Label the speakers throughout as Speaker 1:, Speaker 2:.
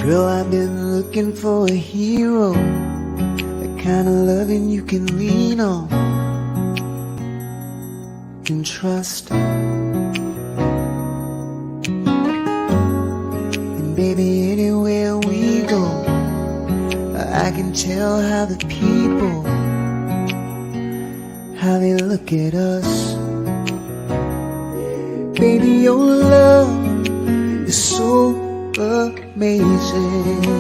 Speaker 1: Girl, I've been looking for a hero, the kind of loving you can lean on and trust. And baby, anywhere we go, I can tell how the people, how they look at us. Baby, your love is so amazing,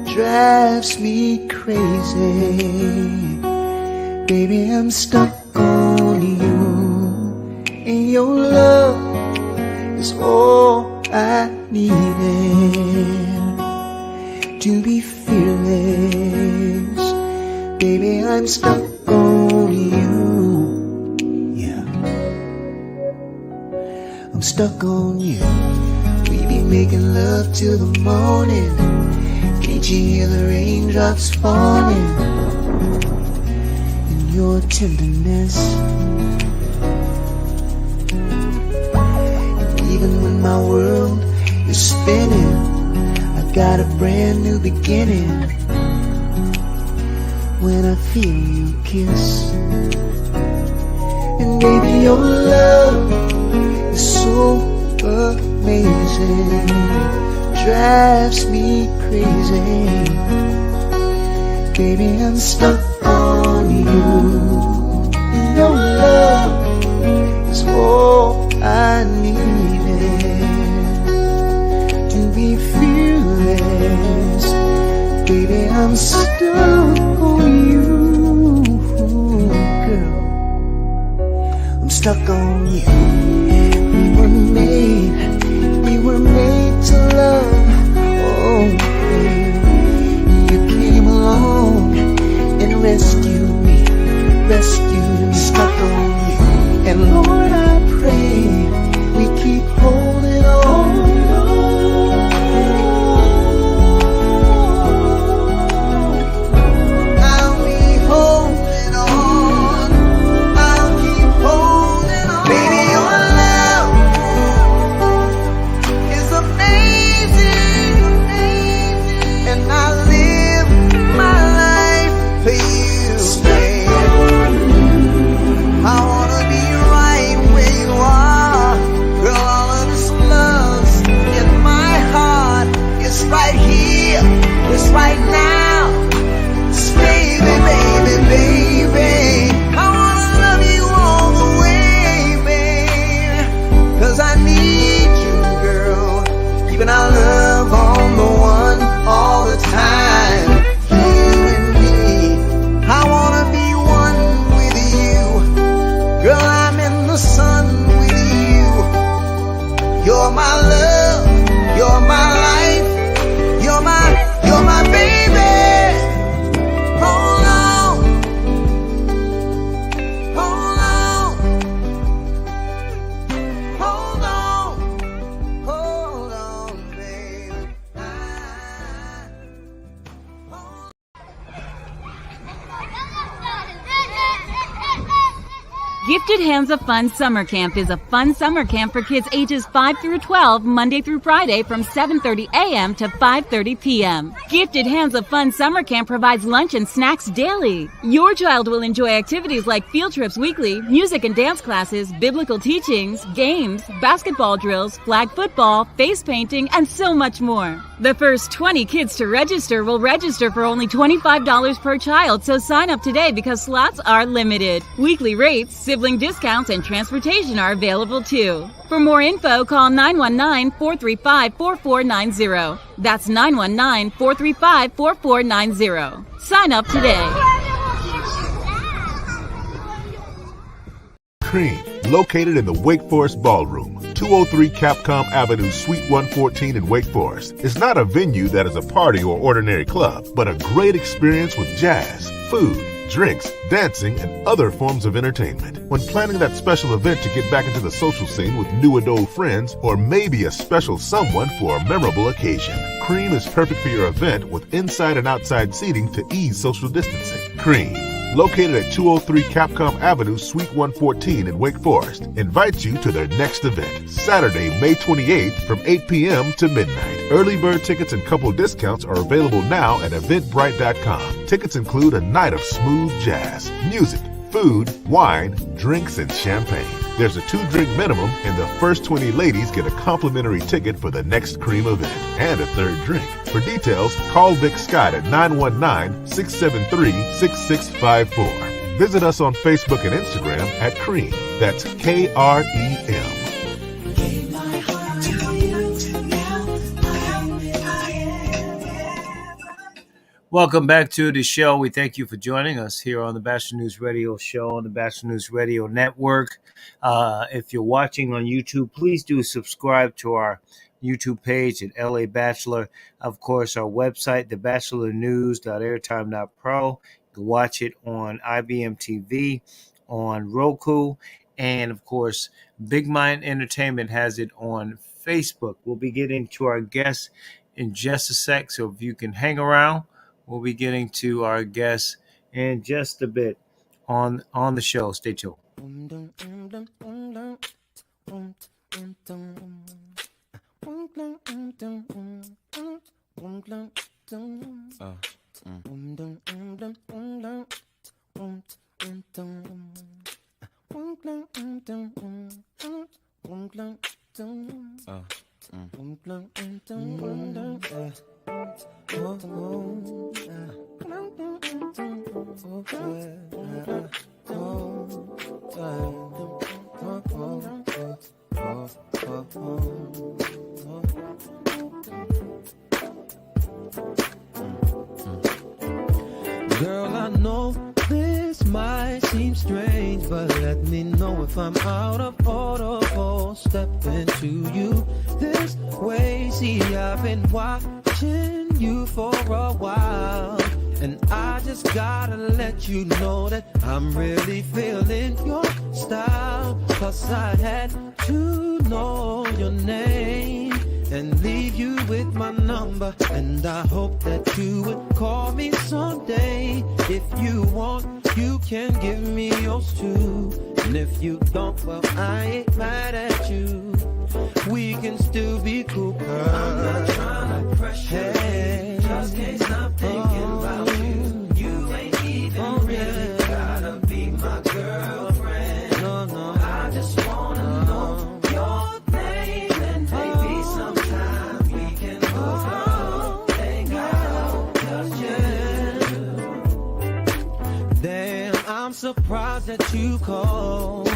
Speaker 1: it drives me crazy. Baby, I'm stuck on you, and your love is all I needed to be fearless. Baby, I'm stuck on you. Yeah, I'm stuck on you. We be making love till the morning. Can't you hear the raindrops falling? And your tenderness. And even when my world is spinning, I got a brand new beginning when I feel you kiss. And baby, your love is so amazing, drives me crazy. Baby, I'm stuck on you. Your love is all I needed to be fearless. Baby, I'm stuck on you, girl. I'm stuck on you. We were made to love. Oh, baby, you came along and rescued me, stuck on you. And Lord, I pray we keep holding on. I'll be holding on. I'll keep holding on. Baby, your love is amazing, and I live my life for you, babe. I wanna be right where you are, girl. All of this love's in my heart. It's right here, it's right now. It's baby, baby, baby. I wanna love you all the way, babe, 'cause I need you, girl. Keeping our love on the one all the time. You and me, I wanna be one with you. Girl, I'm in the sun with you. You're my love, you're my life, you're my baby. Hold on, hold on, hold on, hold on, baby.
Speaker 2: Gifted Hands of Fun Summer Camp is a fun summer camp for kids ages 5 through 12, Monday through Friday from 7:30 a.m. to 5:30 p.m. Gifted Hands of Fun Summer Camp provides lunch and snacks daily. Your child will enjoy activities like field trips weekly, music and dance classes, biblical teachings, games, basketball drills, flag football, face painting, and so much more. The first 20 kids to register will register for only $25 per child, so sign up today because slots are limited. Weekly rates, sibling discounts, and transportation are available too. For more info, call 919-435-4490. That's 919-435-4490. Sign up today.
Speaker 3: Cream, located in the Wake Forest Ballroom, 203 Capcom Avenue, Suite 114 in Wake Forest, is not a venue that is a party or ordinary club, but a great experience with jazz, food, drinks, dancing, and other forms of entertainment. When planning that special event to get back into the social scene with new and old friends, or maybe a special someone for a memorable occasion, Cream is perfect for your event with inside and outside seating to ease social distancing. Cream, located at 203 Capcom Avenue, Suite 114 in Wake Forest, invites you to their next event, Saturday, May 28th from 8 p.m. to midnight. Early bird tickets and couple discounts are available now at eventbrite.com. Tickets include a night of smooth jazz, music, food, wine, drinks, and champagne. There's a 2-drink minimum, and the first 20 ladies get a complimentary ticket for the next cream event and a 3rd drink. For details, call Vic Scott at 919-673-6654. Visit us on Facebook and Instagram at Cream. That's KREM.
Speaker 4: Welcome back to the show. We thank you for joining us here on the Batchelor News Radio Show on the Batchelor News Radio Network. If you're watching on YouTube, please do subscribe to our YouTube page at LA Batchelor. Of course, our website, thebatchelornews.airtime.pro. You can watch it on IBM TV, on Roku, and of course, Big Mind Entertainment has it on Facebook. We'll be getting to our guests in just a sec, so if you can hang around, we'll be getting to our guests in just a bit on the show. Stay tuned.
Speaker 5: Girl, I know this might seem strange, but let me know if I'm out of order for stepping to you this way. See, I've been watching you for a while, and I just gotta let you know that I'm really feeling your style. Plus I had to know your name and leave you with my number, and I hope that you would call me someday. If you want, you can give me yours too, and if you don't, well, I ain't mad at you. We can still be cool, girl. I'm not trying to pressure you, just can't stop thinking about you. You ain't even really gotta be my girlfriend. No, I just wanna know your name, and maybe sometime we can hook up, hang out, just you. Damn, I'm surprised that you called,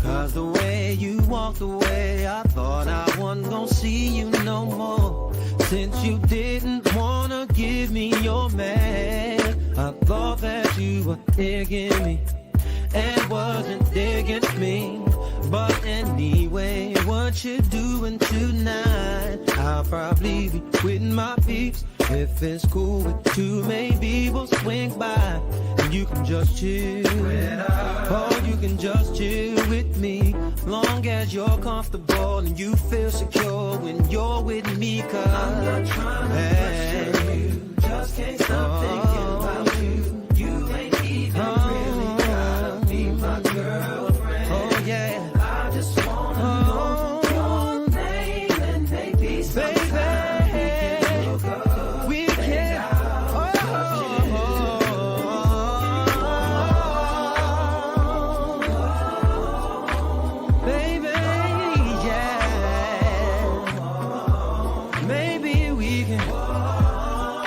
Speaker 5: 'cause the way you walked away, I thought I wasn't gonna see you no more. Since you didn't wanna give me your man, I thought that you were digging me and wasn't digging me. But anyway, what you doing tonight? I'll probably be with my peeps. If it's cool with you, maybe we'll swing by and you can just chill. Or you can just chill with me, long as you're comfortable and you feel secure when you're with me. 'Cause I'm not trying to pressure you, just can't stop thinking about you. You ain't even really gotta be my girlfriend. Oh yeah, I just wanna know your name, and maybe sometime we can hook up. Baby, yeah. Maybe we can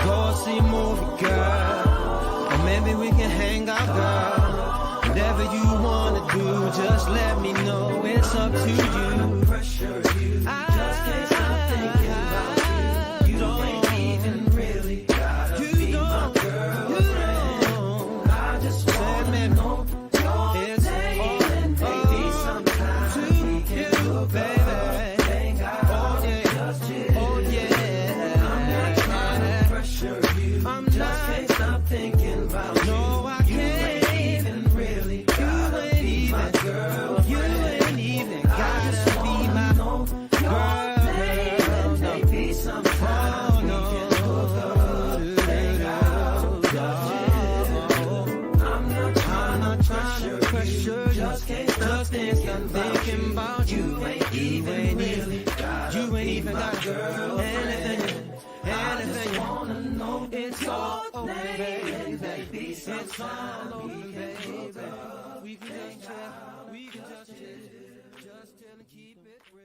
Speaker 5: go see a movie, girl. Or maybe we can hang out, girl. Whatever you wanna do, just let me know. It's up to you. Pressure you, just can't stop thinking about you. You ain't even really gotta be my girlfriend. I just wanna know your name, and maybe sometime we can hook up, hang out, just chill. Oh yeah, I'm not trying to pressure you, just can't stop thinking about you. No, I can't. You ain't even really gotta be my girlfriend. You ain't even gotta be my girl. It's all over, baby. It's all over, baby. We can just chill. We can just chill. Just chill and keep it real.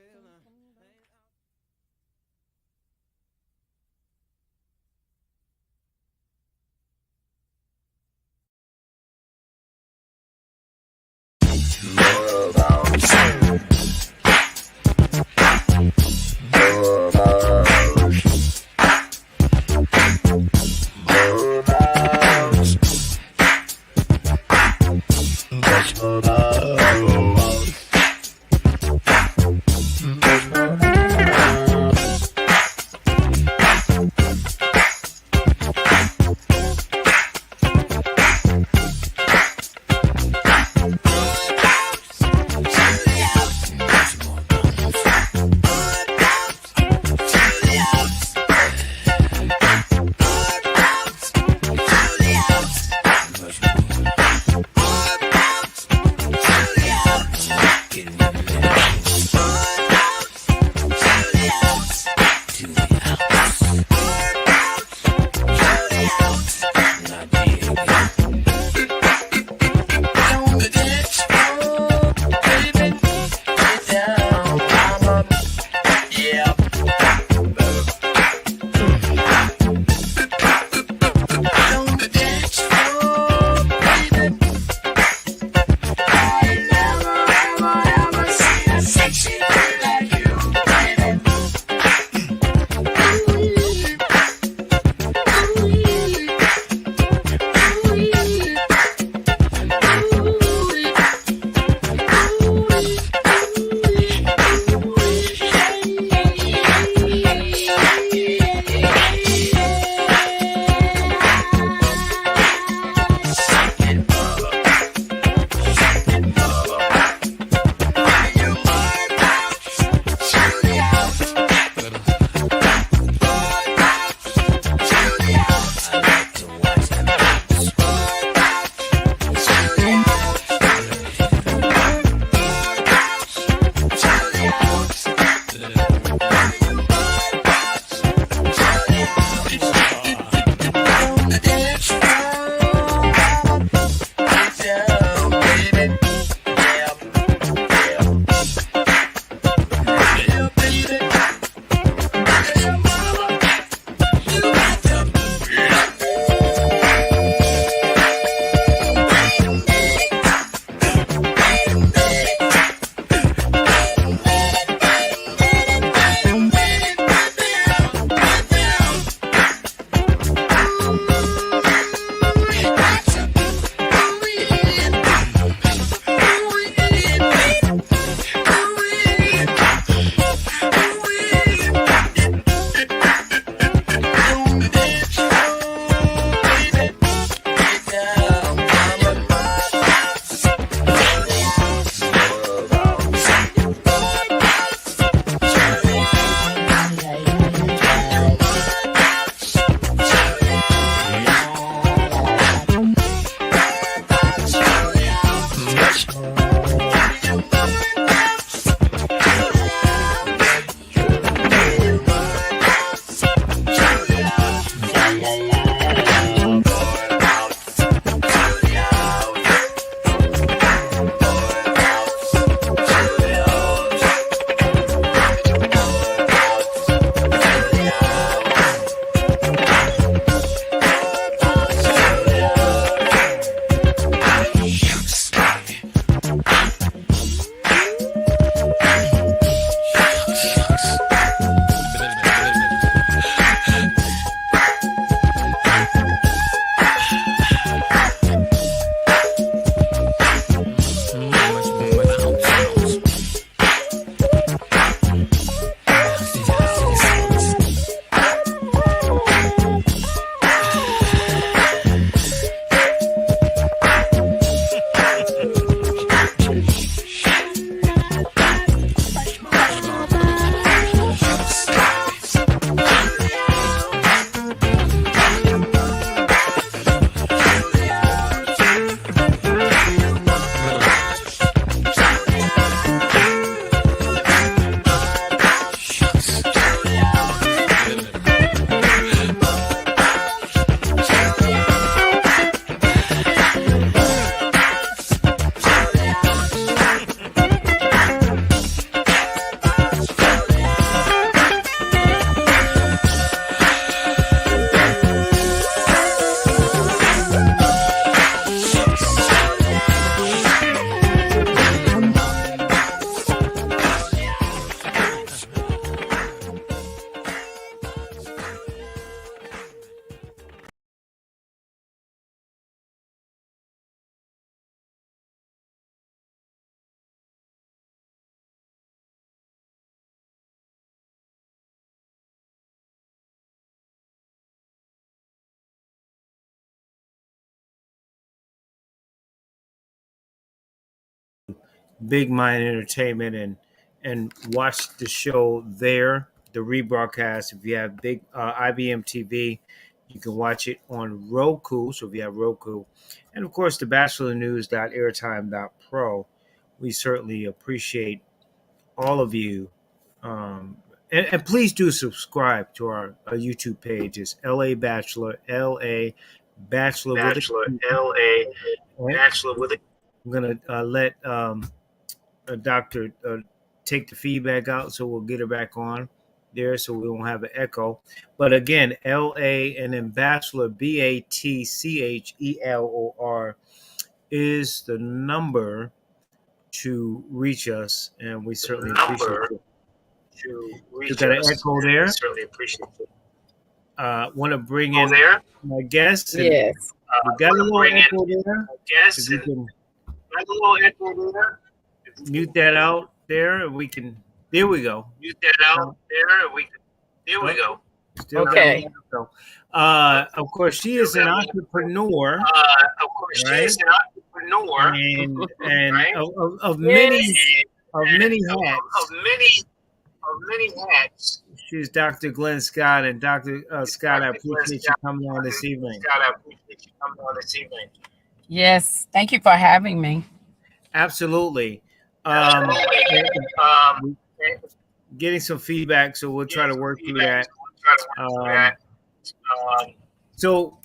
Speaker 4: Big Mind Entertainment and watch the show there, the rebroadcast. If you have big IBM TV, you can watch it on Roku. So if you have Roku, and of course, thebatchelornews.airtime.pro. We certainly appreciate all of you. And please do subscribe to our YouTube page. It's LA Batchelor, LA Batchelor with a
Speaker 6: Batchelor,
Speaker 4: Q.
Speaker 6: LA,
Speaker 4: Right?
Speaker 6: Batchelor with a.
Speaker 4: I'm going to let a doctor take the feedback out, so we'll get her back on there so we won't have an echo. But again, LA and then Batchelor, BATCHELOR, is the number to reach us, and we certainly appreciate it.
Speaker 6: To
Speaker 4: You
Speaker 6: reach
Speaker 4: got an
Speaker 6: us.
Speaker 4: echo there.
Speaker 6: We certainly appreciate it.
Speaker 4: Want to bring
Speaker 6: Oh,
Speaker 4: in
Speaker 6: there?
Speaker 4: my guest. And
Speaker 7: Yes.
Speaker 4: we got a little
Speaker 6: bring in
Speaker 4: echo there.
Speaker 6: Yes,
Speaker 4: If you can
Speaker 6: got a little echo there.
Speaker 4: mute that out there, and we can. There we go.
Speaker 6: Mute that out there. There we go.
Speaker 4: Still got
Speaker 7: Okay.
Speaker 4: a little echo. Of course, she is an entrepreneur,
Speaker 6: Of course,
Speaker 4: Right.
Speaker 6: she is an entrepreneur.
Speaker 4: and
Speaker 6: Right.
Speaker 4: of many
Speaker 6: Of
Speaker 4: hats.
Speaker 6: many hats.
Speaker 4: She's Dr. Glenn Scott, and Dr. Scott, I appreciate you coming on this evening.
Speaker 6: Scott, I appreciate you coming on this evening.
Speaker 7: Yes. Thank you for having me.
Speaker 4: Absolutely. Getting some feedback, so we'll try to work through that. So,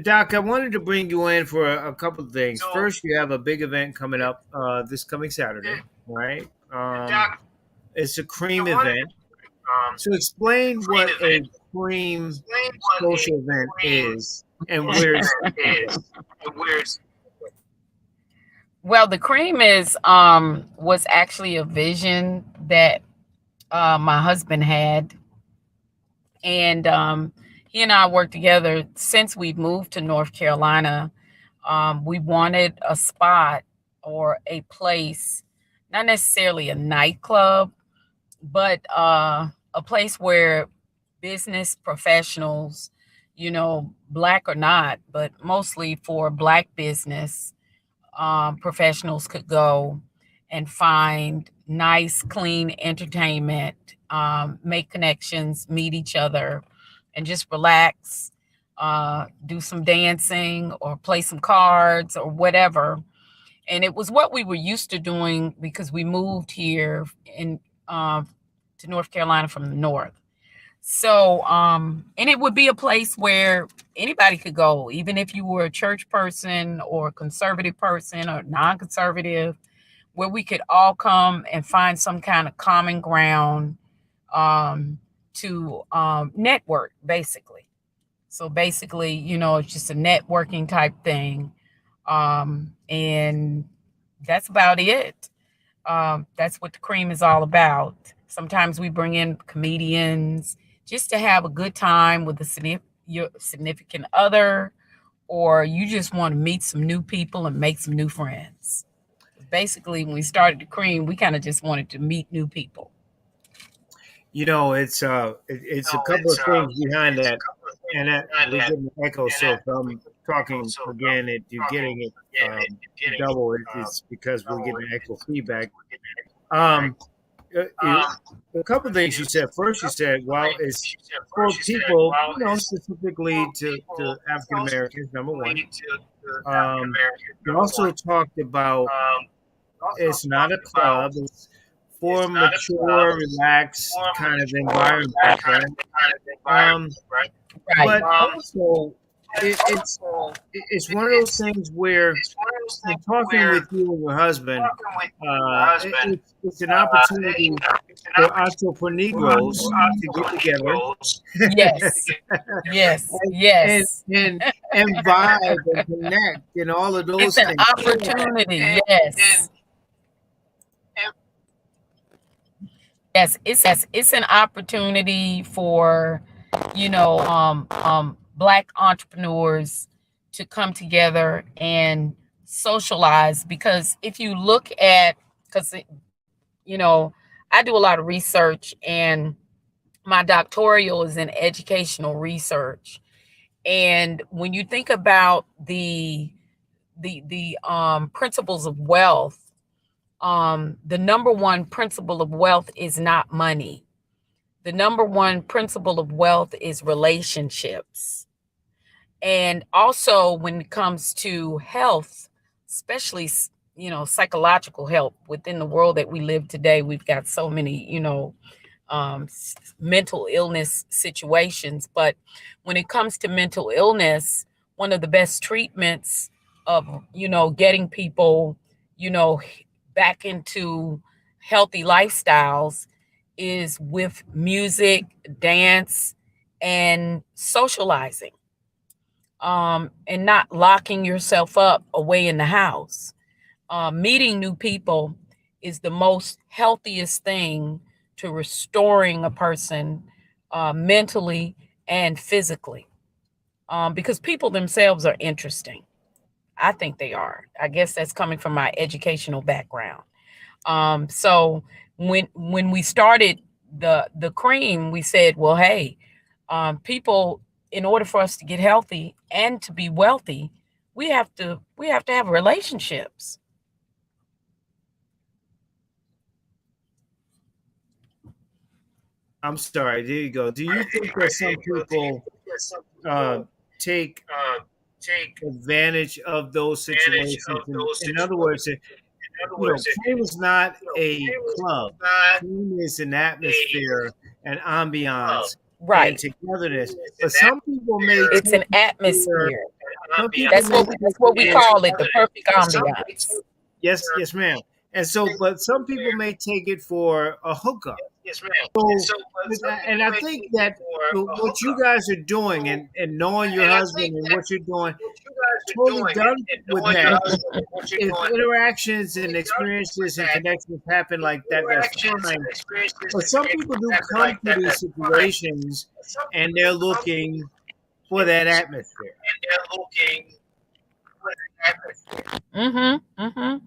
Speaker 4: Doc, I wanted to bring you in for a couple of things.
Speaker 6: So-
Speaker 4: First, you have a big event coming up this coming Saturday, right?
Speaker 6: Doc,
Speaker 4: It's a cream
Speaker 6: I wanted-
Speaker 4: event. So explain what a cream social event is and where's
Speaker 7: Well, the cream is was actually a vision that my husband had, and he and I worked together since we moved to North Carolina. We wanted a spot or a place, not necessarily a nightclub, but a place where business professionals, Black or not, but mostly for Black business professionals could go and find nice, clean entertainment, make connections, meet each other, and just relax, do some dancing or play some cards or whatever. And it was what we were used to doing because we moved here to North Carolina from the north. So, and it would be a place where anybody could go, even if you were a church person or a conservative person or non-conservative, where we could all come and find some kind of common ground to network, basically. So basically, it's just a networking type thing. And that's about it. That's what the cream is all about. Sometimes we bring in comedians just to have a good time with your significant other, or you just want to meet some new people and make some new friends. Basically, when we started the cream, we kind of just wanted to meet new people.
Speaker 4: it's a couple of things behind that, and that we get an echo. So if I'm talking again, you're getting it double. It's because we're getting echo feedback. A couple of things you said. First, you said, well, it's for people, specifically to African Americans, number one. You also talked about it's not a club. It's for a mature, relaxed kind of environment, right? But also, it's one of those things where in talking with you and your husband, it's an opportunity for entrepreneurs to get together.
Speaker 7: Yes.
Speaker 4: and vibe and connect and all of those
Speaker 7: It's an
Speaker 4: things.
Speaker 7: opportunity. Yes, it's an opportunity for Black entrepreneurs to come together and socialize. Because if you look at, I do a lot of research, and my doctoral is in educational research. And when you think about the principles of wealth, the number one principle of wealth is not money. The number one principle of wealth is relationships. And also when it comes to health, especially, psychological health within the world that we live today, we've got so many, mental illness situations. But when it comes to mental illness, one of the best treatments of, getting people, back into healthy lifestyles is with music, dance, and socializing, and not locking yourself up away in the house. Meeting new people is the most healthiest thing to restoring a person, mentally and physically, because people themselves are interesting. I think they are. I guess that's coming from my educational background. So when we started the cream, we said, well, hey, people, in order for us to get healthy and to be wealthy, we have to have relationships.
Speaker 4: I'm sorry. There you go. Do you think that some people uh, take advantage of those situations? In other words, Cream is not a club. Cream is an atmosphere, an ambiance, and
Speaker 7: Right.
Speaker 4: togetherness. But some people may
Speaker 7: It's
Speaker 4: take
Speaker 7: an
Speaker 4: it for
Speaker 7: atmosphere.
Speaker 4: some people
Speaker 7: That's
Speaker 4: may
Speaker 7: what
Speaker 4: take
Speaker 7: that's what we
Speaker 4: it
Speaker 7: call it, the perfect ambiance.
Speaker 4: yes, yes, ma'am. And so, but some people may take it for a hookup. So, and I think that what you guys are doing and knowing your husband and what you're doing totally done with that. If interactions and experiences and connections happen like that, that's fine. But some people do come to these situations and they're looking for that atmosphere.
Speaker 7: Mm-hmm. Mm-hmm.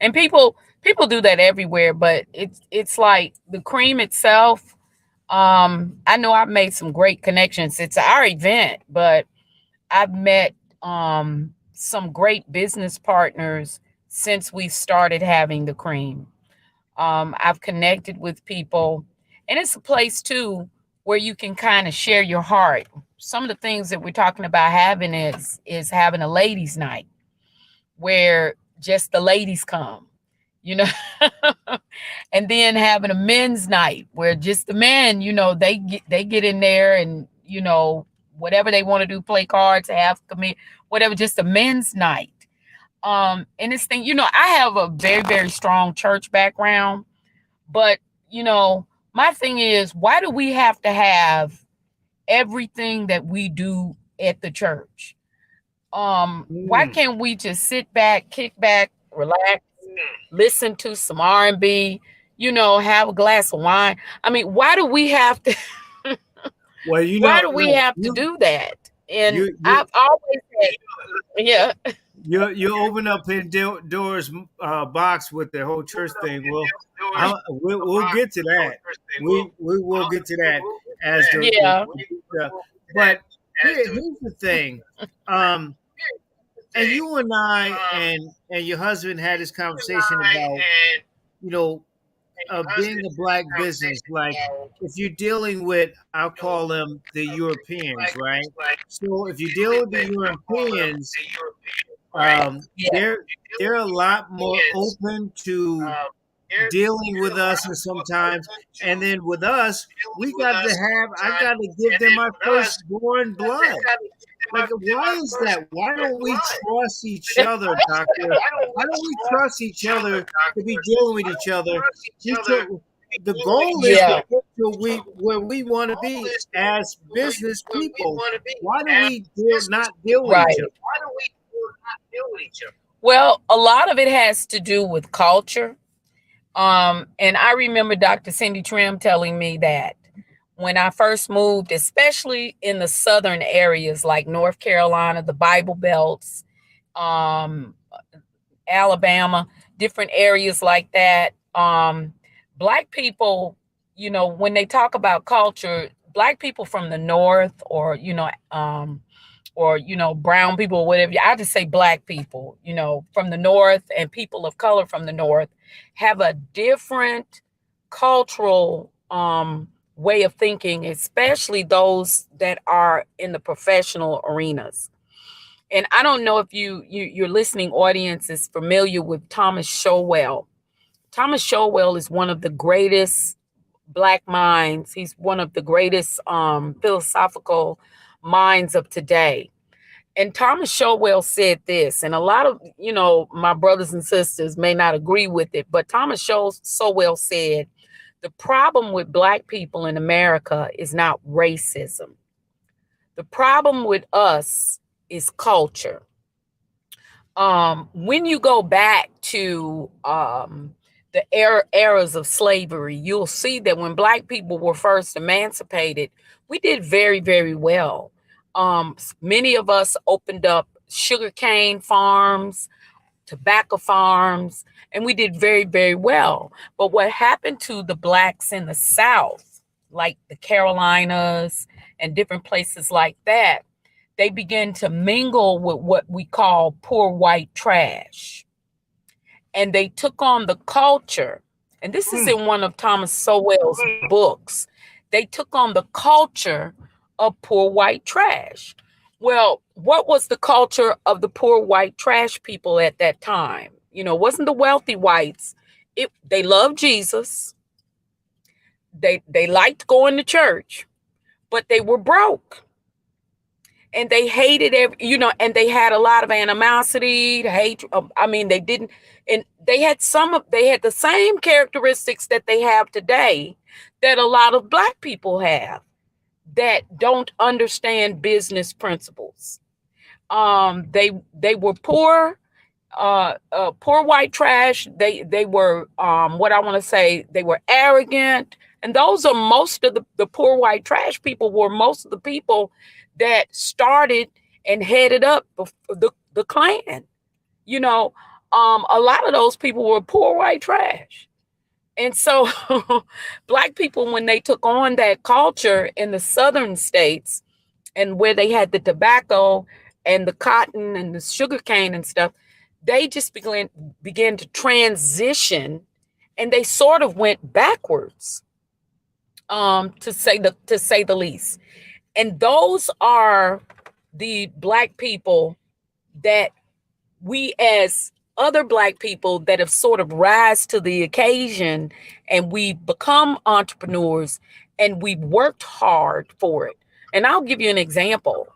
Speaker 7: And people do that everywhere, but it's like the cream itself. I know I've made some great connections. It's our event, but I've met some great business partners since we started having the cream. I've connected with people, and it's a place too where you can kind of share your heart. Some of the things that we're talking about having is having a ladies' night where just the ladies come, you know, and then having a men's night where just the men, they get in there and whatever they want to do, play cards, have commit, whatever, just a men's night. And this thing, I have a very, very strong church background, but my thing is, why do we have to have everything that we do at the church? Why can't we just sit back, kick back, relax, listen to some R&B, have a glass of wine? I mean, why do we have to
Speaker 4: Well,
Speaker 7: why do we have to do that? And
Speaker 4: you
Speaker 7: I've always had, yeah.
Speaker 4: you open up Pandora's box with the whole church thing. Well, we'll get to that. We will get to that as
Speaker 7: Yeah.
Speaker 4: but here's the thing. And you and I and your husband had this conversation about you know being a black business. Like if you're dealing with, I'll call them the Europeans, right? So if you deal with the Europeans,
Speaker 7: Yeah.
Speaker 4: they're a lot more open to dealing with us, and sometimes, and then with us, I got to give them my firstborn blood. Like, why is that? Why don't we trust each other, doctor? Why don't we trust each other to be dealing with each other? The goal is to
Speaker 7: Yeah.
Speaker 4: get to where we want to be as business people. Why do we not deal with each
Speaker 7: Right.
Speaker 4: other?
Speaker 7: Well, a lot of it has to do with culture. And I remember Dr. Cindy Trim telling me that when I first moved, especially in the southern areas like North Carolina, the Bible Belts, um, Alabama, different areas like that, Black people, when they talk about culture, black people from the north, or brown people or whatever. I just say black people, from the north, and people of color from the north have a different cultural way of thinking, especially those that are in the professional arenas. And I don't know if your listening audience is familiar with Thomas Sowell. Thomas Sowell is one of the greatest black minds. He's one of the greatest philosophical minds of today. And Thomas Sowell said this, and a lot of, my brothers and sisters may not agree with it, but Thomas Sowell said, the problem with black people in America is not racism. The problem with us is culture. When you go back to the eras of slavery, you'll see that when black people were first emancipated, we did very, very well. Many of us opened up sugarcane farms, tobacco farms, and we did very, very well. But what happened to the blacks in the South, like the Carolinas and different places like that, they began to mingle with what we call poor white trash. And they took on the culture. And this is in one of Thomas Sowell's books. They took on the culture of poor white trash. Well, what was the culture of the poor white trash people at that time? It wasn't the wealthy whites. They loved Jesus. They liked going to church, but they were broke. And they hated and they had a lot of animosity, hate. They didn't, and they had the same characteristics that they have today that a lot of black people have, that don't understand business principles. They were poor white trash. They were what I want to say. They were arrogant, and those are most of the poor white trash people were most of the people that started and headed up the Klan. A lot of those people were poor white trash. And so black people, when they took on that culture in the southern states, and where they had the tobacco and the cotton and the sugarcane and stuff, they just began to transition, and they sort of went backwards, to say the least. And those are the black people that we, as other black people that have sort of rise to the occasion, and we become entrepreneurs, and we worked hard for it. And I'll give you an example.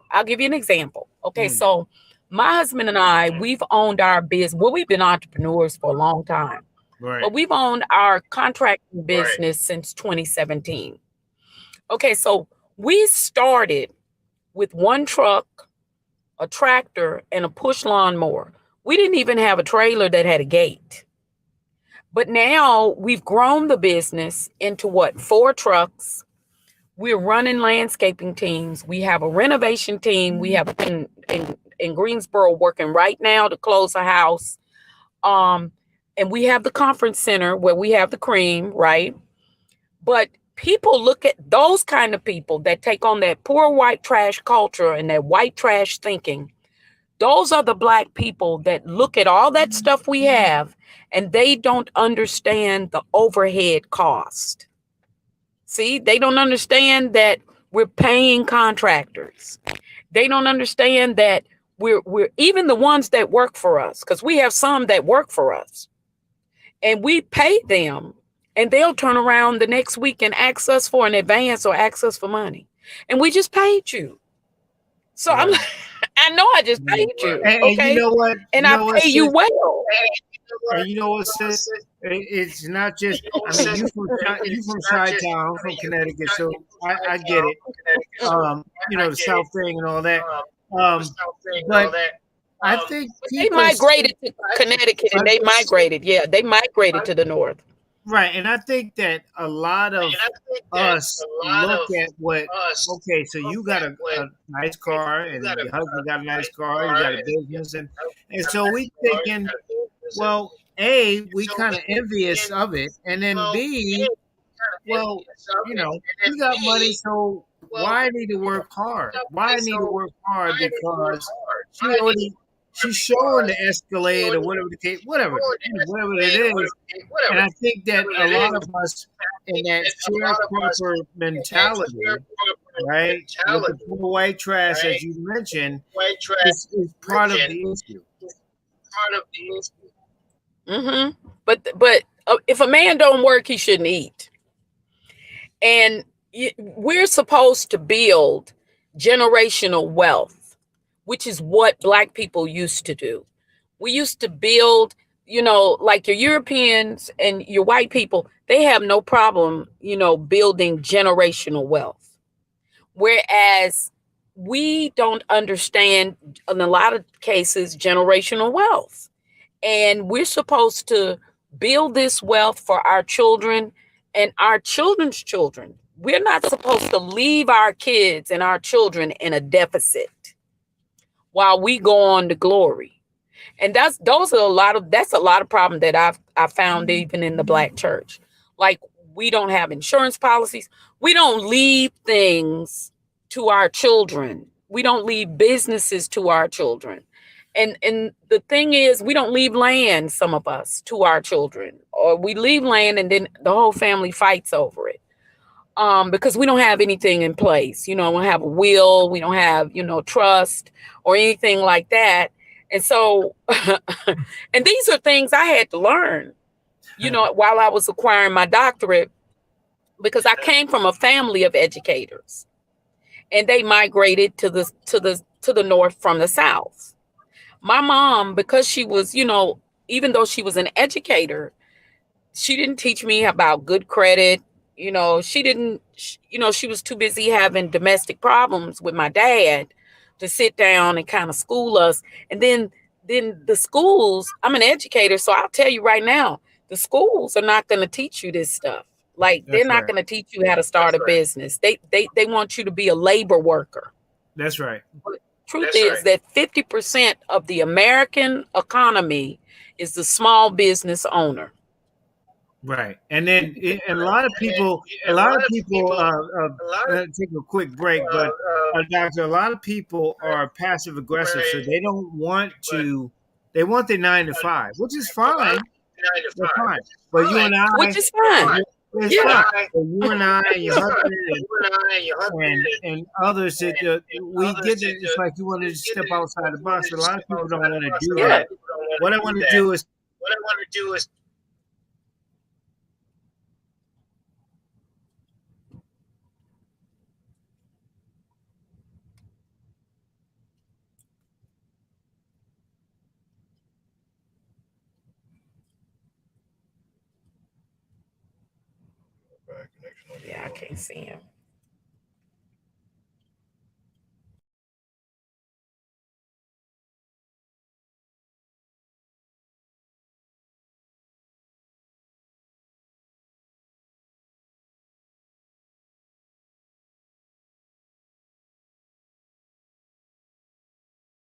Speaker 7: Okay, so my husband and I, we've owned our business. Well, we've been entrepreneurs for a long time,
Speaker 4: Right.
Speaker 7: but we've owned our contracting business since 2017. Okay, so we started with one truck, a tractor, and a push lawnmower. We didn't even have a trailer that had a gate. But now we've grown the business into 4 trucks. We're running landscaping teams. We have a renovation team. We have in Greensboro working right now to close a house. And we have the conference center where we have the cream, right? But people look at those kind of people that take on that poor white trash culture and that white trash thinking. Those are the black people that look at all that stuff we have, and they don't understand the overhead cost. See, they don't understand that we're paying contractors. They don't understand that we're even the ones that work for us, because we have some that work for us, and we pay them, and they'll turn around the next week and ask us for an advance or ask us for money. And we just paid you. So I'm like, I know I just paid you.
Speaker 4: And
Speaker 7: Okay.
Speaker 4: you know what?
Speaker 7: And
Speaker 4: You
Speaker 7: I
Speaker 4: know what,
Speaker 7: pay you
Speaker 4: sis?
Speaker 7: well.
Speaker 4: And you know what, sis? It's not just, you from Chi-Town, from Connecticut, so I get it. The South thing and all that. But I think
Speaker 7: They
Speaker 4: people
Speaker 7: migrated to Connecticut, and they migrated. Yeah, they migrated to the north.
Speaker 4: Right, and I think that a lot of us look at what, okay, so you got a nice car, and your husband got a nice car, you got a business, and so we thinking, well, A, we kind of envious of it, and then B, well, you got money, so why I need to work hard? Why I need to work hard? Because she's showing the Escalade or whatever the case, whatever it is. And I think that a lot of us in that sharecropper mentality, right, with the poor white trash, as you mentioned, is part of the issue.
Speaker 7: Mm-hmm. But if a man don't work, he shouldn't eat. And we're supposed to build generational wealth, which is what Black people used to do. We used to build, like your Europeans and your white people, they have no problem, building generational wealth. Whereas we don't understand, in a lot of cases, generational wealth. And we're supposed to build this wealth for our children and our children's children. We're not supposed to leave our kids and our children in a deficit while we go on to glory. And that's a lot of problem that I've found even in the Black church. Like, we don't have insurance policies. We don't leave things to our children. We don't leave businesses to our children. And the thing is, we don't leave land, some of us, to our children, or we leave land and then the whole family fights over it. Because we don't have anything in place. We don't have a will, we don't have, trust or anything like that. And so, and these are things I had to learn, while I was acquiring my doctorate, because I came from a family of educators and they migrated to the north from the south. My mom, because she was, even though she was an educator, she didn't teach me about good credit. She didn't, she was too busy having domestic problems with my dad to sit down and kind of school us. And then the schools, I'm an educator, so I'll tell you right now, the schools are not going to teach you this stuff. Like, they're not going to teach you how to start a business. They want you to be a labor worker.
Speaker 4: That's right.
Speaker 7: But truth is that 50% of the American economy is the small business owner.
Speaker 4: Right. And then a lot of people take a quick break, but Doctor, a lot of people are passive aggressive, so they don't want to, they want their 9 to 5, which is fine. That's fine. But you and I,
Speaker 7: which is fine.
Speaker 4: It's fine. But you and I and your husband and others, we get it. It's like you want to step outside the box. A lot of people don't want to do that. What I want to do is
Speaker 7: Yeah, I can't see him.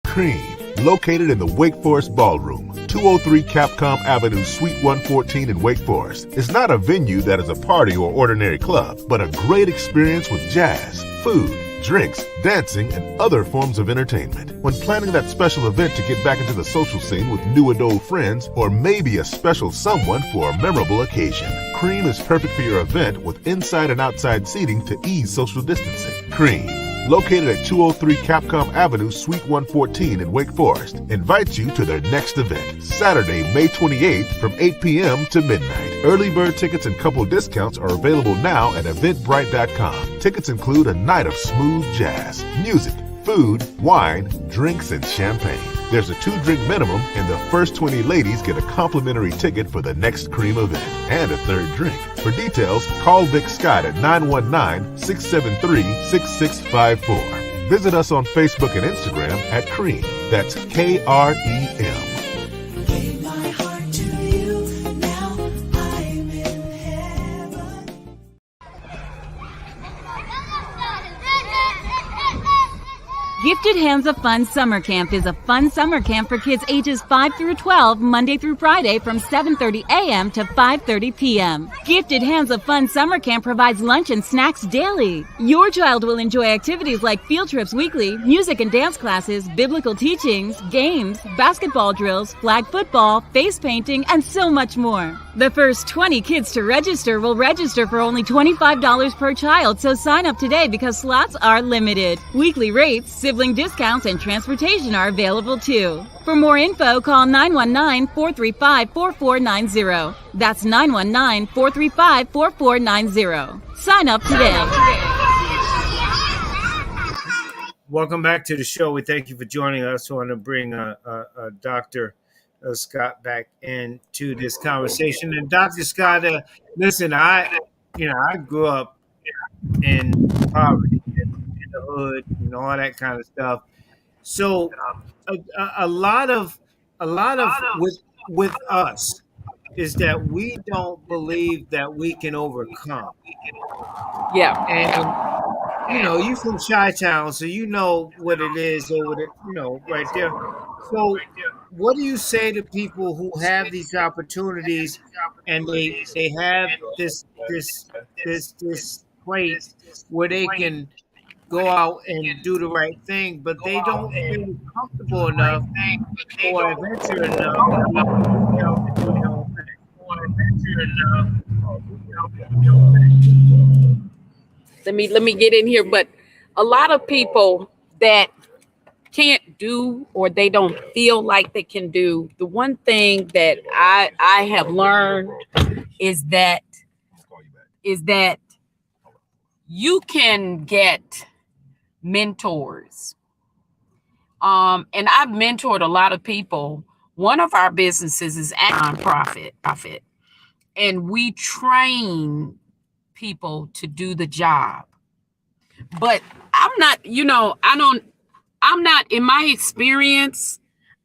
Speaker 3: Cream, located in the Wake Forest Ballroom, 203 Capcom Avenue, Suite 114 in Wake Forest, is not a venue that is a party or ordinary club, but a great experience with jazz, food, drinks, dancing, and other forms of entertainment. When planning that special event to get back into the social scene with new and old friends, or maybe a special someone for a memorable occasion, Cream is perfect for your event with inside and outside seating to ease social distancing. Cream, located at 203 Capcom Avenue, Suite 114 in Wake Forest, invites you to their next event, Saturday, May 28th from 8 p.m. to midnight. Early bird tickets and couple discounts are available now at eventbrite.com. Tickets include a night of smooth jazz, music, food, wine, drinks, and champagne. There's a 2-drink minimum, and the first 20 ladies get a complimentary ticket for the next Cream event and a 3rd drink. For details, call Vic Scott at 919-673-6654. Visit us on Facebook and Instagram at Cream. That's KREM.
Speaker 1: Gave my heart to you, now I'm in heaven.
Speaker 2: Gifted Hands of Fun Summer Camp is a fun summer camp for kids ages 5 through 12, Monday through Friday from 7:30 a.m. to 5:30 p.m. Gifted Hands of Fun Summer Camp provides lunch and snacks daily. Your child will enjoy activities like field trips weekly, music and dance classes, biblical teachings, games, basketball drills, flag football, face painting, and so much more. The first 20 kids to register will register for only $25 per child, so sign up today because slots are limited. Weekly rates, sibling discounts, and transportation are available too. For more info, call 919-435-4490. That's 919-435-4490. Sign up today.
Speaker 4: Welcome back to the show. We thank you for joining us. I want to bring Dr. Scott back into this conversation. And Dr. Scott, listen, I grew up in poverty, in the hood, and all that kind of stuff. So a lot of with us is that we don't believe that we can overcome.
Speaker 7: Yeah.
Speaker 4: And you from Chi-Town, so you know what it is over there, right there. So what do you say to people who have these opportunities and they have this place where they can go out and do the right thing, but they don't feel comfortable enough or adventure enough to do their own thing?
Speaker 7: Let me get in here, but a lot of people that can't do or they don't feel like they can do, the one thing that I have learned is that you can get mentors. And I've mentored a lot of people. One of our businesses is a nonprofit, and we train people to do the job. But I'm not, I'm not, in my experience,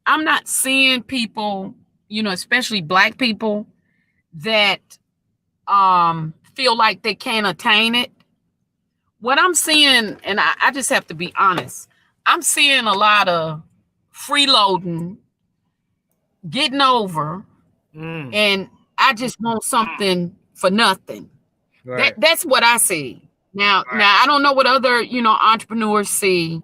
Speaker 7: I'm not seeing people, especially Black people that feel like they can't attain it. What I'm seeing, and I just have to be honest, I'm seeing a lot of freeloading, getting over, and I just want something for nothing.
Speaker 4: Right.
Speaker 7: That's what I see. Now I don't know what other, entrepreneurs see,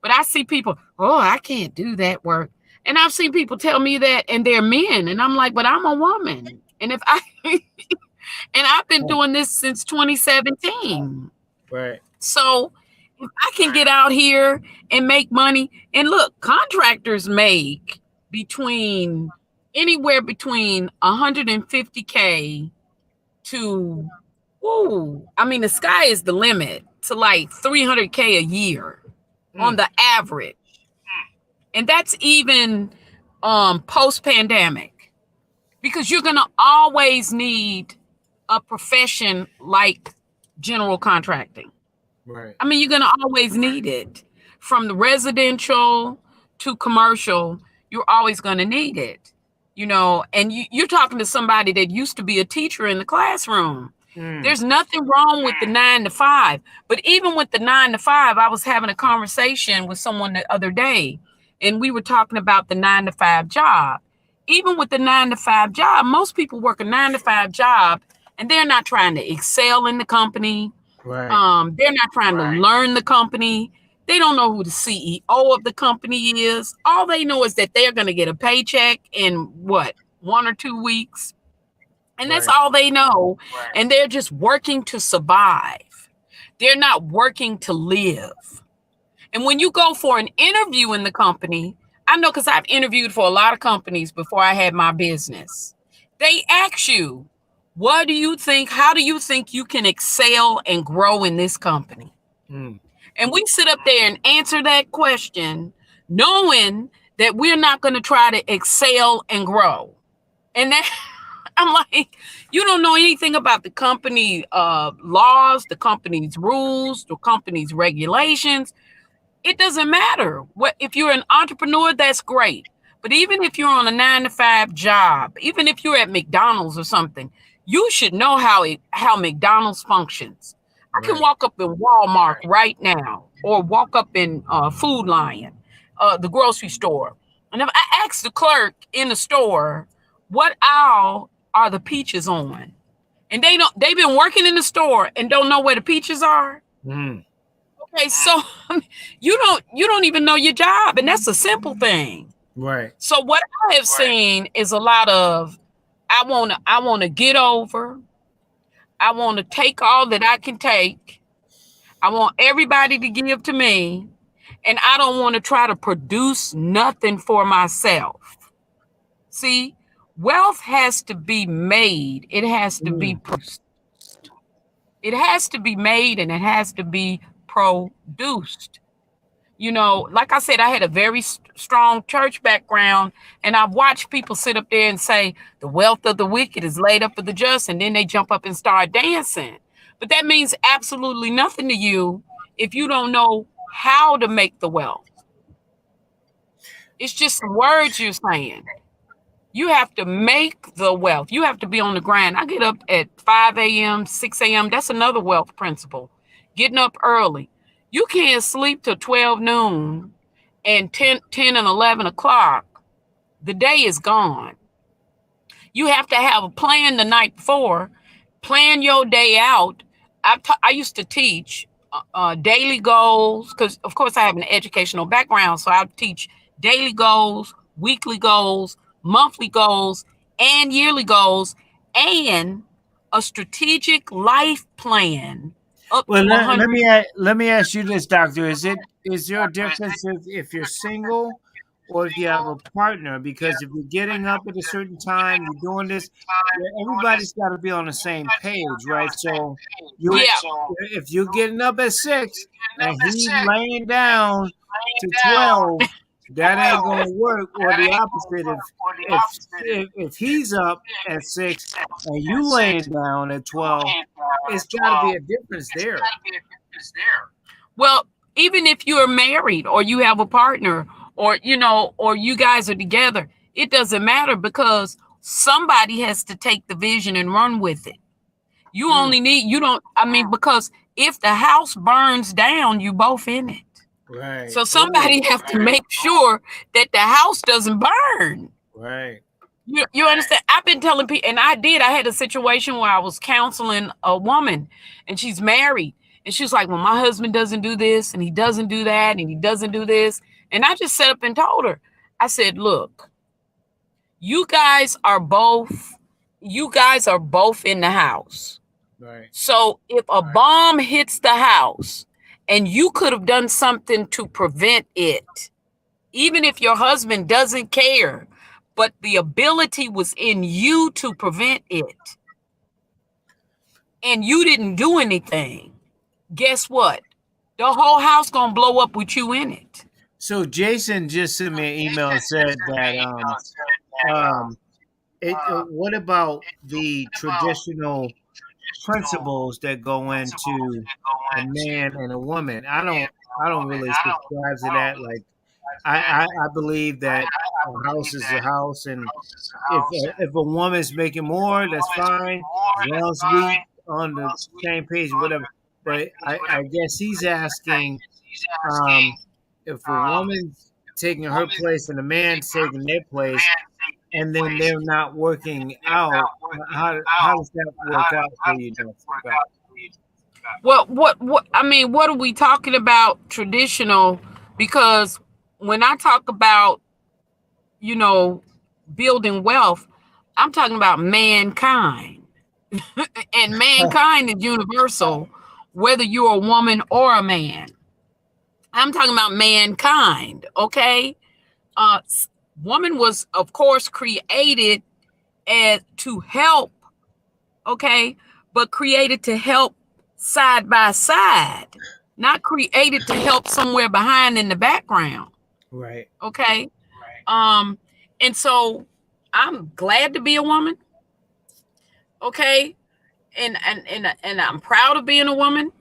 Speaker 7: but I see people, I can't do that work. And I've seen people tell me that, and they're men. And I'm like, but I'm a woman. And and I've been doing this since 2017.
Speaker 4: Right.
Speaker 7: So if I can get out here and make money, and look, contractors make anywhere between 150K to, the sky is the limit, to like 300K a year on the average. And that's even post-pandemic, because you're going to always need a profession like general contracting.
Speaker 4: Right.
Speaker 7: You're going to always need it. From the residential to commercial, you're always going to need it. And you're talking to somebody that used to be a teacher in the classroom. There's nothing wrong with the 9 to 5. But even with the 9 to 5, I was having a conversation with someone the other day, and we were talking about the 9 to 5 job. Even with the 9 to 5 job, most people work a 9 to 5 job, and they're not trying to excel in the company.
Speaker 4: Right.
Speaker 7: They're not trying to learn the company. They don't know who the CEO of the company is. All they know is that they're going to get a paycheck in 1 or 2 weeks. And that's all they know. Right. And they're just working to survive. They're not working to live. And when you go for an interview in the company, I know because I've interviewed for a lot of companies before I had my business. They ask you, what do you think? How do you think you can excel and grow in this company? And we sit up there and answer that question, knowing that we're not going to try to excel and grow. And that I'm like, you don't know anything about the company laws, the company's rules, the company's regulations. It doesn't matter. If you're an entrepreneur, that's great. But even if you're on a 9 to 5 job, even if you're at McDonald's or something, you should know how McDonald's functions. I can walk up in Walmart right now or walk up in Food Lion, the grocery store, and if I ask the clerk in the store, what aisle are the peaches on? And they've been working in the store and don't know where the peaches are.
Speaker 4: Mm.
Speaker 7: Okay, so you don't even know your job, and that's a simple thing.
Speaker 4: Right.
Speaker 7: So what I have seen is a lot of I wanna get over. I want to take all that I can take. I want everybody to give to me, and I don't want to try to produce nothing for myself. See, wealth has to be made. It has to be produced. It has to be made and it has to be produced. You know, like I said, I had a very strong church background, and I've watched people sit up there and say, the wealth of the wicked is laid up for the just, and then they jump up and start dancing. But that means absolutely nothing to you if you don't know how to make the wealth. It's just some words you're saying. You have to make the wealth. You have to be on the grind. I get up at 5 a.m., 6 a.m. That's another wealth principle. Getting up early. You can't sleep till 12 noon and 10 and 11 o'clock. The day is gone. You have to have a plan the night before. Plan your day out. I used to teach daily goals because, of course, I have an educational background. So I teach daily goals, weekly goals, monthly goals, and yearly goals, and a strategic life plan.
Speaker 4: Well, let me ask you this, doctor. Is there a difference if you're single or if you have a partner? Because if you're getting up at a certain time, you're doing this, everybody's got to be on the same page, right? So if you're getting up at 6 and he's laying down to 12, that ain't gonna work. Or the opposite, if he's up at 6 and you laying down at 12, it's got to be a difference there.
Speaker 7: Well, even if you're married or you have a partner, or or you guys are together, it doesn't matter because somebody has to take the vision and run with it. You only need because if the house burns down, you both in it.
Speaker 4: Right.
Speaker 7: So somebody have to make sure that the house doesn't burn.
Speaker 4: Right.
Speaker 7: You understand? I've been telling people, and I had a situation where I was counseling a woman, and she's married, and she's like, well, my husband doesn't do this, and he doesn't do that, and he doesn't do this. And I just sat up and told her, I said, look, you guys are both in the house.
Speaker 4: Right.
Speaker 7: So if a bomb hits the house and you could have done something to prevent it, even if your husband doesn't care, but the ability was in you to prevent it, and you didn't do anything, guess what? The whole house gonna blow up with you in it.
Speaker 4: So Jason just sent me an email and said that what about the traditional principles that go into a man and a woman? I don't really subscribe to that. Like I believe that a house is a house, and if a woman's making more, that's fine. As long as we on the same page, whatever. But I guess he's asking if a woman's taking her place and a man's taking their place, and then they're not working out, how does that work out for you?
Speaker 7: Well, what are we talking about traditional? Because when I talk about, building wealth, I'm talking about mankind. And mankind is universal, whether you're a woman or a man. I'm talking about mankind, okay? Woman was, of course, created to help, okay? But created to help side by side, not created to help somewhere behind in the background.
Speaker 4: Right.
Speaker 7: Okay? And so I'm glad to be a woman, okay? And I'm proud of being a woman,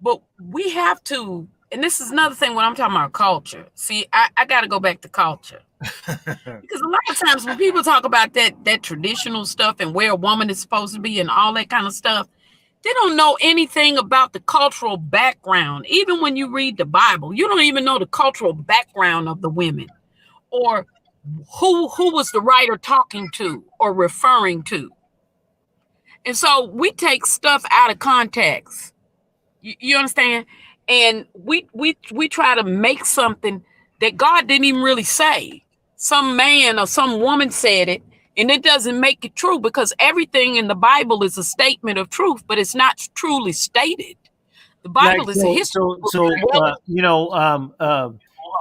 Speaker 7: but we have to. And this is another thing when I'm talking about culture. See, I got to go back to culture. Because a lot of times when people talk about that traditional stuff and where a woman is supposed to be and all that kind of stuff, They don't know anything about the cultural background. Even when you read the Bible, you don't even know the cultural background of the women, or who was the writer talking to or referring to. And so we take stuff out of context. You understand? And we try to make something that God didn't even really say. Some man or some woman said it, and it doesn't make it true, because everything in the Bible is a statement of truth, but it's not truly stated. The
Speaker 4: Like
Speaker 7: Bible is a history book.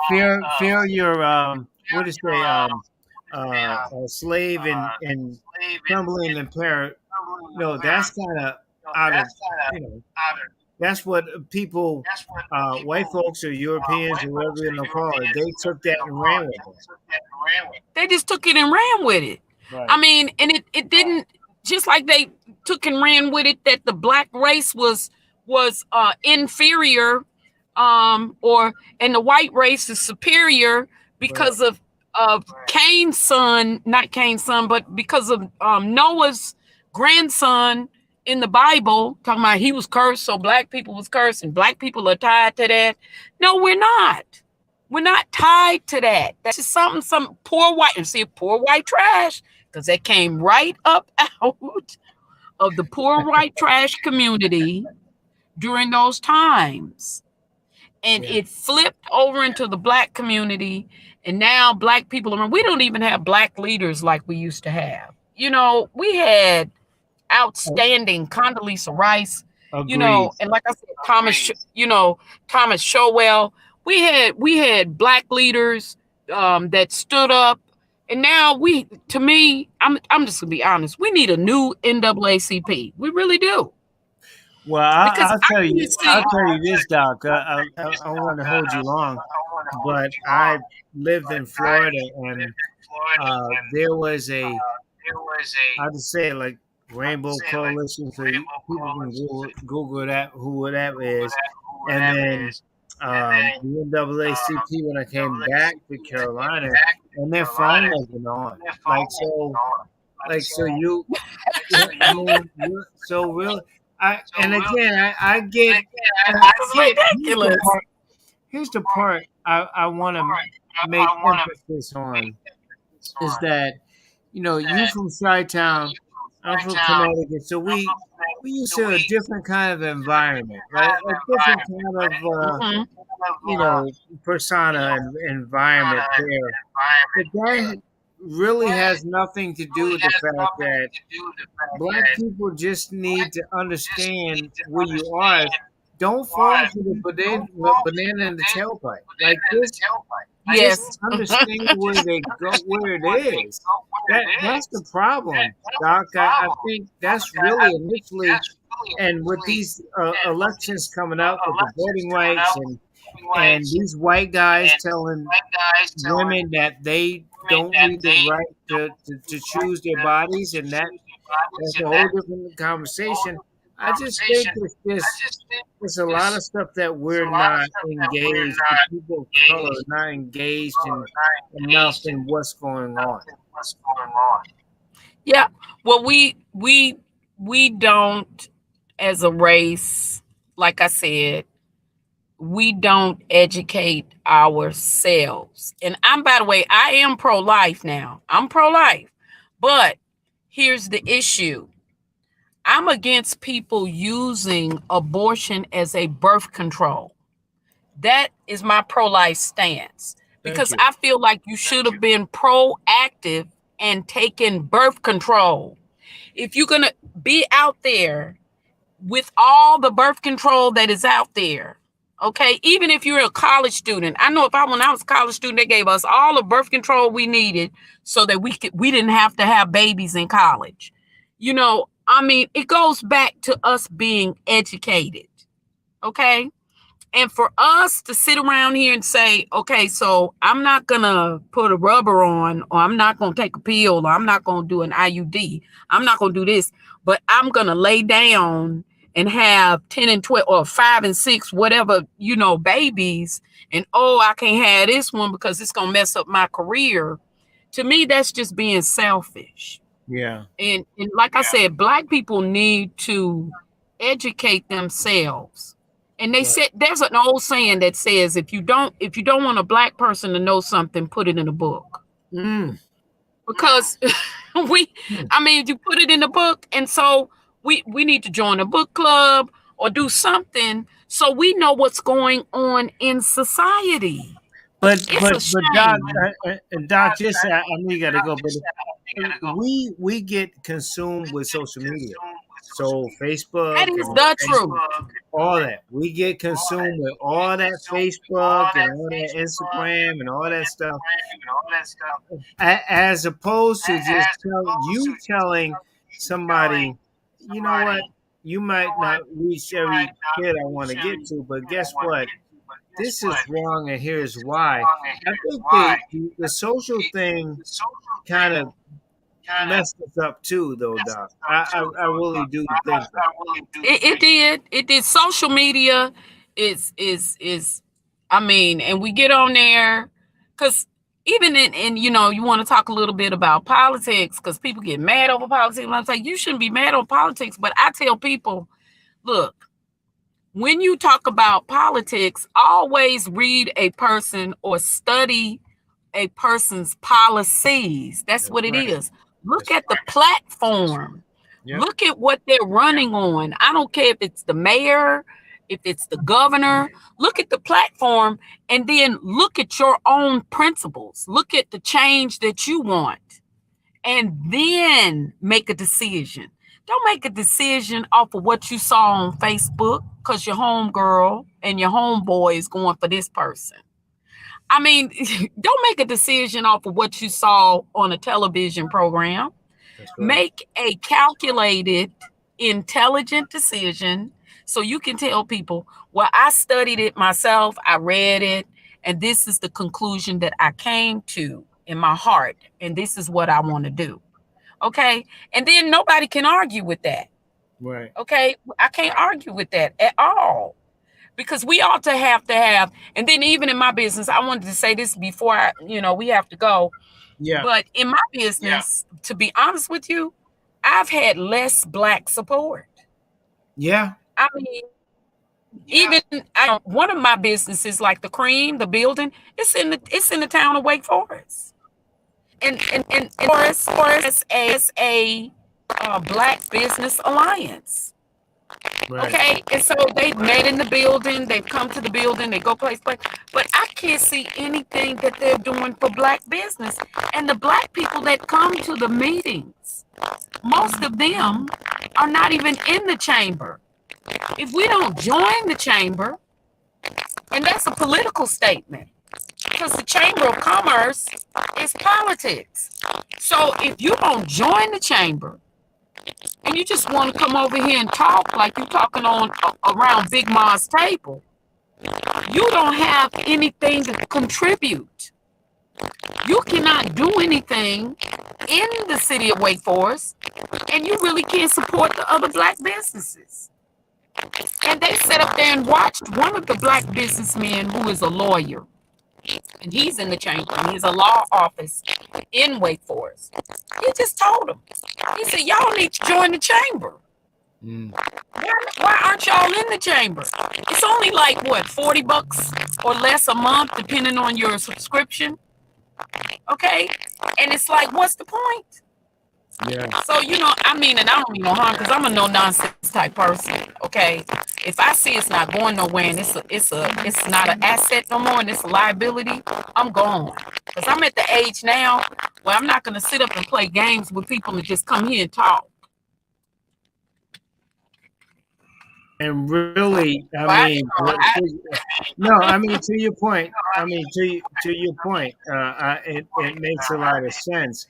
Speaker 4: fear your what to say a slave and trembling and prayer. No, that's kind of out of you know that's what people, white folks or Europeans or whatever you want to call it, they took that and ran with it.
Speaker 7: They just took it and ran with it.
Speaker 4: Right.
Speaker 7: I mean, and it didn't, just like they took and ran with it that the black race was inferior, or and the white race is superior because of Cain's son, not Cain's son, but because of Noah's grandson in the Bible, talking about he was cursed, so black people was cursed, and black people are tied to that. No, we're not. We're not tied to that. That's just some poor white, and see, poor white trash, because that came right up out of the poor white trash community during those times. And it flipped over into the black community, and now black people we don't even have black leaders like we used to have. You know, we had outstanding Condoleezza Rice, you know, and like I said, Thomas Showell. We had black leaders that stood up, and now to me, I'm just gonna be honest, we need a new NAACP. We really do.
Speaker 4: Well, I'll tell you this, Doc. I don't want to hold you long, but I lived in Florida, and there was how to say it, like Rainbow Coalition, so people can Google that, who that is, and then the NAACP when I came back to Carolina, and their phone wasn't on, so you, I mean, so real. I get
Speaker 7: ridiculous.
Speaker 4: Here's the part I want to make emphasis on is that, you know, you from Chi-Town, I'm from Connecticut, so we used to a different kind of environment, right? A different kind of you know, persona and environment there. But that really has nothing to do with the fact that black people just need to understand where you are. Don't fall into the banana in the tailpipe. Like this, just understand where they go, where it is. That's the problem, Doc. I think that's really initially, and with these elections coming up with the voting rights and these white guys telling women that they don't need the right to choose their bodies, and that's a whole different conversation. I just think there's a lot of stuff that we're not engaged. People of color are not engaged enough in what's going on.
Speaker 7: Yeah. Well, we don't, as a race, like I said, we don't educate ourselves. And by the way, I am pro-life now. I'm pro-life. But here's the issue. I'm against people using abortion as a birth control. That is my pro-life stance. Because I feel like you should have been proactive and taken birth control. If you're going to be out there with all the birth control that is out there, okay, even if you're a college student, I know when I was a college student, they gave us all the birth control we needed so that we didn't have to have babies in college. You know, I mean, it goes back to us being educated, okay? And for us to sit around here and say, okay, so I'm not going to put a rubber on, or I'm not going to take a pill, or I'm not going to do an IUD. I'm not going to do this, but I'm going to lay down and have 10 and 12 or 5 and 6, whatever, you know, babies. And, I can't have this one because it's going to mess up my career. To me, that's just being selfish.
Speaker 4: Yeah.
Speaker 7: And like I said, black people need to educate themselves. And they said there's an old saying that says if you don't want a black person to know something, put it in a book. Because you put it in the book, and so we need to join a book club or do something so we know what's going on in society.
Speaker 4: But
Speaker 7: It's a
Speaker 4: Doc,
Speaker 7: shame.
Speaker 4: Doc, just I know you got to go, but we get consumed with social media, so Facebook
Speaker 7: That is
Speaker 4: and
Speaker 7: the truth.
Speaker 4: all that. We get consumed with all that Facebook and all that Instagram and all that stuff, as opposed to just telling somebody, you know what, you might not reach every kid I want to get to, but guess what? This is wrong, and here's why. I think the social thing kind of messed us up too, though, Doc. I really do think that.
Speaker 7: It did. Social media is and we get on there because even in you want to talk a little bit about politics because people get mad over politics. And I'm like, you shouldn't be mad over politics, but I tell people, look, when you talk about politics, always read a person or study a person's policies. That's what it is. Look at the platform. Yep. Look at what they're running on. I don't care if it's the mayor, if it's the governor. Look at the platform and then look at your own principles. Look at the change that you want and then make a decision. Don't make a decision off of what you saw on Facebook because your homegirl and your homeboy is going for this person. Don't make a decision off of what you saw on a television program. Right. Make a calculated, intelligent decision so you can tell people, well, I studied it myself, I read it, and this is the conclusion that I came to in my heart, and this is what I want to do. Okay? And then nobody can argue with that.
Speaker 4: Right.
Speaker 7: Okay? I can't argue with that at all. Because we ought to have, and then even in my business, I wanted to say this before we have to go.
Speaker 4: Yeah.
Speaker 7: But in my business, to be honest with you, I've had less Black support.
Speaker 4: Yeah.
Speaker 7: Even one of my businesses, like the Cream, the building, it's in the town of Wake Forest. And Forest as a Black Business Alliance. Right. Okay, and so they've met in the building, they've come to the building, they go place, but I can't see anything that they're doing for Black business. And the Black people that come to the meetings, most of them are not even in the chamber. If we don't join the chamber, and that's a political statement, because the Chamber of Commerce is politics. So if you don't join the chamber, and you just want to come over here and talk like you're talking on around Big Ma's table, you don't have anything to contribute. You cannot do anything in the city of Wake Forest, and you really can't support the other Black businesses. And they sat up there and watched one of the Black businessmen who is a lawyer, and he's in the chamber, and he's a law office in Wake Forest. He just told him, he said, y'all need to join the chamber. Why aren't y'all in the chamber? It's only like, what, $40 or less a month, depending on your subscription. Okay? And it's like, what's the point?
Speaker 4: Yeah.
Speaker 7: So, and I don't mean no harm because I'm a no-nonsense type person, okay? If I see it's not going nowhere and it's not an asset no more and it's a liability, I'm gone. Because I'm at the age now where I'm not going to sit up and play games with people and just come here and talk.
Speaker 4: And really, to your point, to your point, it makes a lot of sense.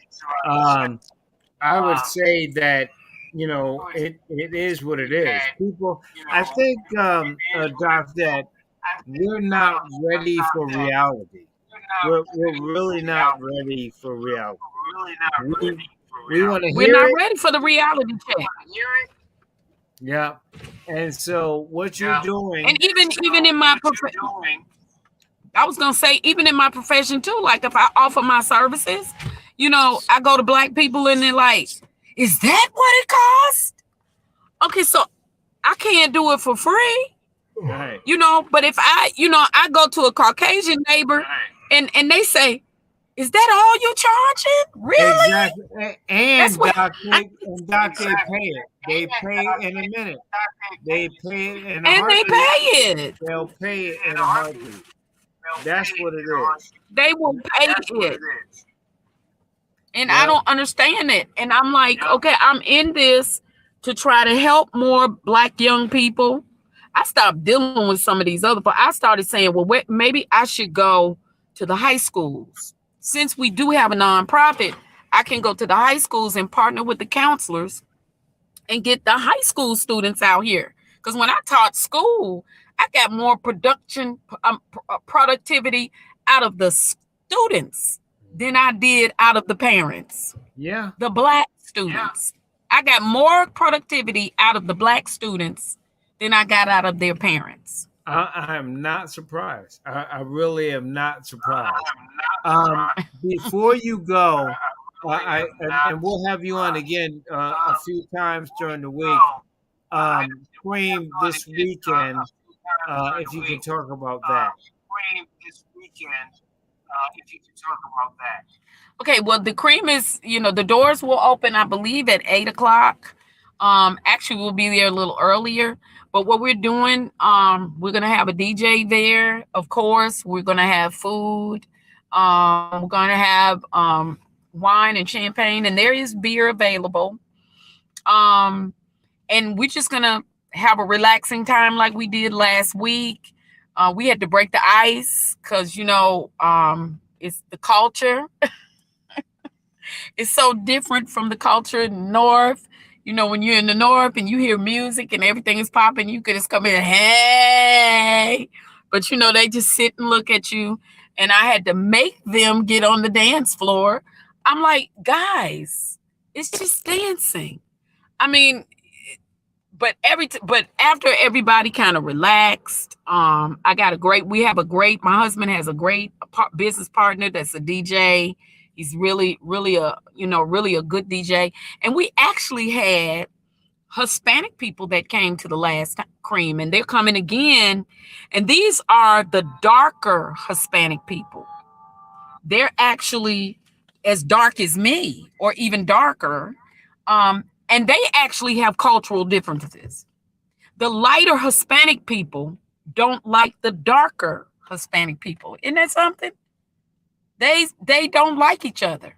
Speaker 4: I would say that, it is what it is. People, I think, Doc, that we're not ready for reality. We're really not ready for reality. We want to hear
Speaker 7: We're not ready for the reality check.
Speaker 4: Yeah. And so what you're doing.
Speaker 7: And even in my profession, I was going to say, even in my profession too, like if I offer my services, I go to Black people and they're like, is that what it costs? Okay, so I can't do it for free.
Speaker 4: Right.
Speaker 7: But if I go to a Caucasian neighbor and they say, is that all you charging? Really?
Speaker 4: Exactly. And
Speaker 7: That's what
Speaker 4: Doc, they pay it. They pay in a minute. They pay it in a
Speaker 7: and they
Speaker 4: heartbeat.
Speaker 7: pay it.
Speaker 4: They'll pay it in a heartbeat. That's what it is.
Speaker 7: They will pay it. And I
Speaker 4: Yep.
Speaker 7: don't understand it. And I'm like, okay, I'm in this to try to help more Black young people. I stopped dealing with some of these other, but I started saying, well, maybe I should go to the high schools. Since we do have a nonprofit, I can go to the high schools and partner with the counselors and get the high school students out here. Because when I taught school, I got more productivity out of the students than I did out of the parents.
Speaker 4: Yeah.
Speaker 7: The Black students. I got more productivity out of the Black students than I got out of their parents.
Speaker 4: I am not surprised. I really am not surprised. Before you go, and we'll have you on again a few times during the week. Cream this weekend, if you can talk about that.
Speaker 7: Okay, well, the cream is, the doors will open, I believe, at 8:00. Actually, we'll be there a little earlier. But what we're doing, we're going to have a DJ there, of course. We're going to have food. We're going to have wine and champagne, and there is beer available. And we're just going to have a relaxing time like we did last week. We had to break the ice because, it's the culture. It's so different from the culture in the North. When you're in the North and you hear music and everything is popping, you could just come in, hey. But, they just sit and look at you. And I had to make them get on the dance floor. I'm like, guys, it's just dancing. I mean, but after everybody kind of relaxed, my husband has a great business partner that's a DJ. He's really, really a good DJ. And we actually had Hispanic people that came to the last cream, and they're coming again. And these are the darker Hispanic people. They're actually as dark as me or even darker. And they actually have cultural differences. The lighter Hispanic people don't like the darker Hispanic people. Isn't that something? They don't like each other.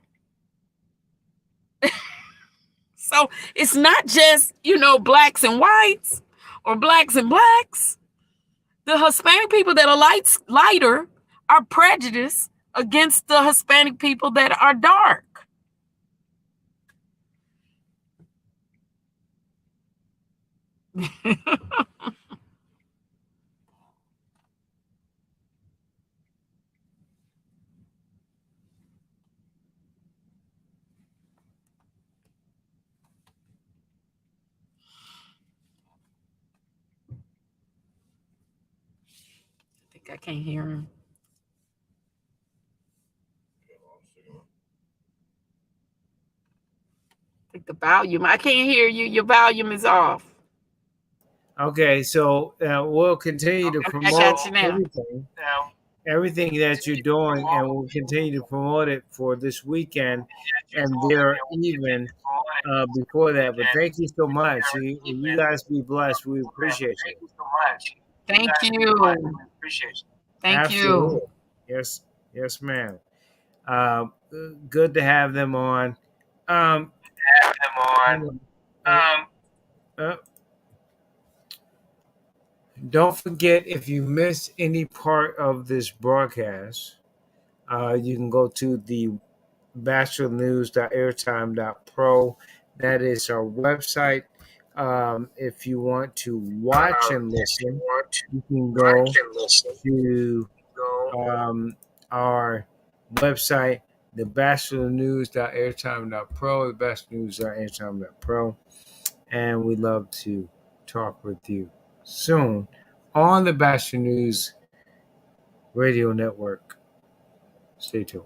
Speaker 7: So it's not just, blacks and whites or blacks and blacks. The Hispanic people that are lighter are prejudiced against the Hispanic people that are dark. I can't hear him. I think the volume. I can't hear you. Your volume is off.
Speaker 4: Okay, so we'll continue to promote everything that you're doing, and we'll continue to promote it for this weekend and there even before that. But thank you so much. You guys be blessed. We appreciate you.
Speaker 7: Thank you. Thank you.
Speaker 4: Yes, ma'am. Good to have them on. Don't forget, if you miss any part of this broadcast, you can go to the thebatchelornews.airtime.pro. That is our website. If you want to watch and listen, you can go to our website, thebatchelornews.airtime.pro, thebatchelornews.airtime.pro, and we'd love to talk with you soon on the Batchelor News Radio Network. Stay tuned.